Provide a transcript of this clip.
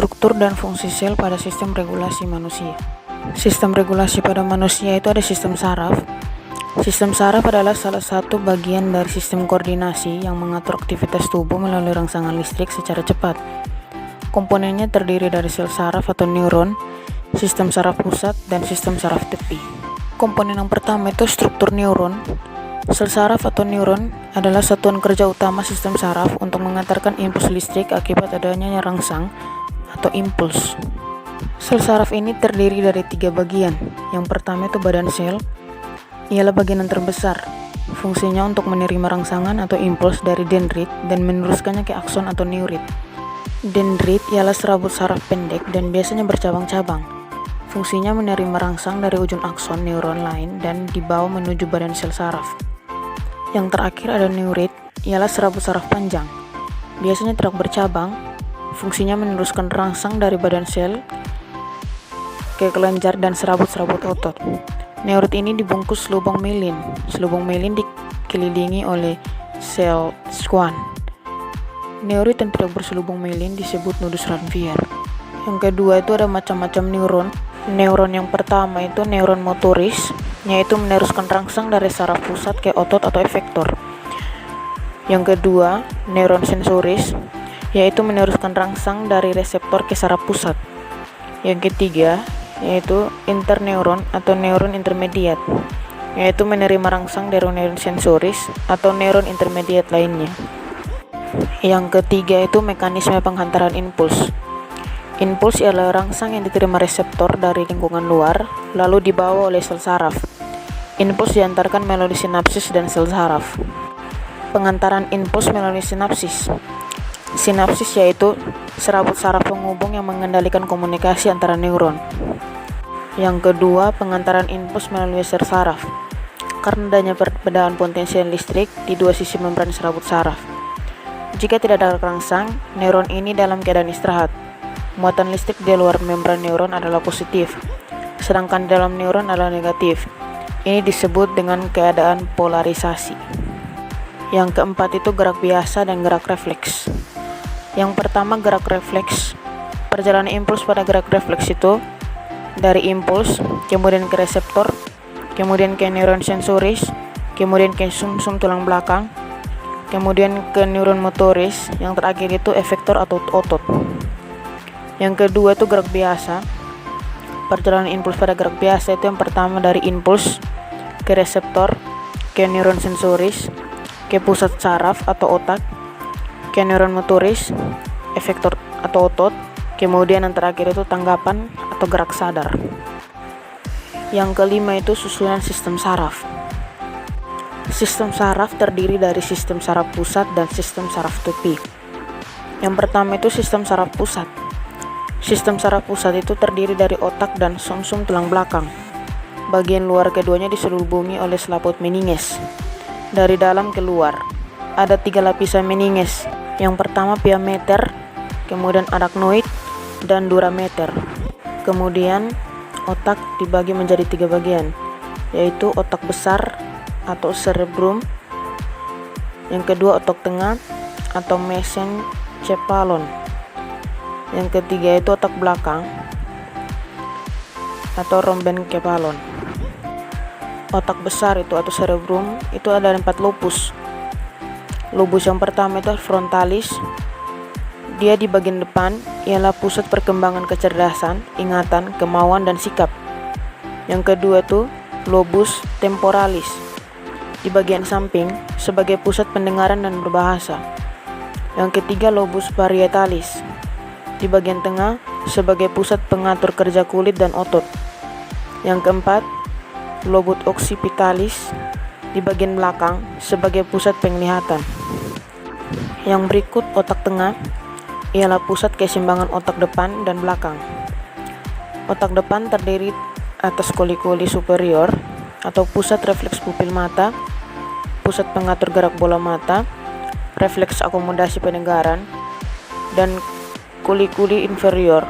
Struktur dan fungsi sel pada sistem regulasi manusia. Sistem regulasi pada manusia itu ada sistem saraf. Sistem saraf adalah salah satu bagian dari sistem koordinasi yang mengatur aktivitas tubuh melalui rangsangan listrik secara cepat. Komponennya terdiri dari sel saraf atau neuron, sistem saraf pusat, dan sistem saraf tepi. Komponen yang pertama itu struktur neuron. Sel saraf atau neuron adalah satuan kerja utama sistem saraf untuk mengantarkan impuls listrik akibat adanya rangsang atau impuls. Sel saraf ini terdiri dari 3 bagian. Yang pertama itu badan sel, ialah bagian yang terbesar. Fungsinya untuk menerima rangsangan atau impuls dari dendrit dan meneruskannya ke akson atau neurit. Dendrit ialah serabut saraf pendek dan biasanya bercabang-cabang. Fungsinya menerima rangsang dari ujung akson neuron lain dan dibawa menuju badan sel saraf. Yang terakhir ada neurit, ialah serabut saraf panjang. Biasanya tidak bercabang. Fungsinya meneruskan rangsang dari badan sel ke kelenjar dan serabut-serabut otot. Neurit ini dibungkus selubung mielin. Selubung mielin dikelilingi oleh sel Schwann. Neurit yang tidak berselubung mielin disebut nodus Ranvier. Yang kedua itu ada macam-macam neuron. Neuron yang pertama itu neuron motoris, yaitu meneruskan rangsang dari saraf pusat ke otot atau efektor. Yang kedua, neuron sensoris, yaitu meneruskan rangsang dari reseptor ke saraf pusat. Yang ketiga, yaitu interneuron atau neuron intermediat, yaitu menerima rangsang dari neuron sensoris atau neuron intermediat lainnya. Yang ketiga itu mekanisme penghantaran impuls. Impuls ialah rangsang yang diterima reseptor dari lingkungan luar, lalu dibawa oleh sel saraf. Impuls diantarkan melalui sinapsis dan sel saraf. Pengantaran impuls melalui sinapsis. Sinapsis yaitu serabut saraf penghubung yang mengendalikan komunikasi antara neuron. Yang kedua, pengantaran impuls melalui sel saraf. Karena adanya perbedaan potensial listrik di dua sisi membran serabut saraf. Jika tidak ada rangsang, neuron ini dalam keadaan istirahat. Muatan listrik di luar membran neuron adalah positif, sedangkan di dalam neuron adalah negatif. Ini disebut dengan keadaan polarisasi. Yang keempat itu gerak biasa dan gerak refleks. Yang pertama gerak refleks. Perjalanan impuls pada gerak refleks itu dari impuls, kemudian ke reseptor, kemudian ke neuron sensoris, kemudian ke sumsum tulang belakang, kemudian ke neuron motoris, yang terakhir itu efektor atau otot. Yang kedua itu gerak biasa. Perjalanan impuls pada gerak biasa itu yang pertama dari impuls ke reseptor, ke neuron sensoris, ke pusat saraf atau otak, ke neuron motoris, efektor atau otot, kemudian yang terakhir itu tanggapan atau gerak sadar. Yang kelima itu susunan sistem saraf. Sistem saraf terdiri dari sistem saraf pusat dan sistem saraf tepi. Yang pertama itu sistem saraf pusat. Sistem saraf pusat itu terdiri dari otak dan sumsum tulang belakang. Bagian luar keduanya diselubungi oleh selaput meninges. Dari dalam ke luar, ada 3 lapisan meninges. Yang pertama piameter, kemudian arachnoid, dan durameter. Kemudian otak dibagi menjadi 3 bagian, yaitu otak besar atau cerebrum. Yang kedua otak tengah atau mesencephalon. Yang ketiga itu otak belakang atau rhombencephalon. Otak besar itu atau cerebrum itu ada 4 lobus. Lobus yang pertama itu frontalis. Dia di bagian depan ialah pusat perkembangan kecerdasan, ingatan, kemauan, dan sikap. Yang kedua itu lobus temporalis. Di bagian samping sebagai pusat pendengaran dan berbahasa. Yang ketiga lobus parietalis. Di bagian tengah sebagai pusat pengatur kerja kulit dan otot. Yang keempat, lobus occipitalis di bagian belakang sebagai pusat penglihatan. Yang berikut otak tengah ialah pusat keseimbangan otak depan dan belakang. Otak depan terdiri atas kuli-kuli superior atau pusat refleks pupil mata, pusat pengatur gerak bola mata, refleks akomodasi pendengaran, dan kuli-kuli inferior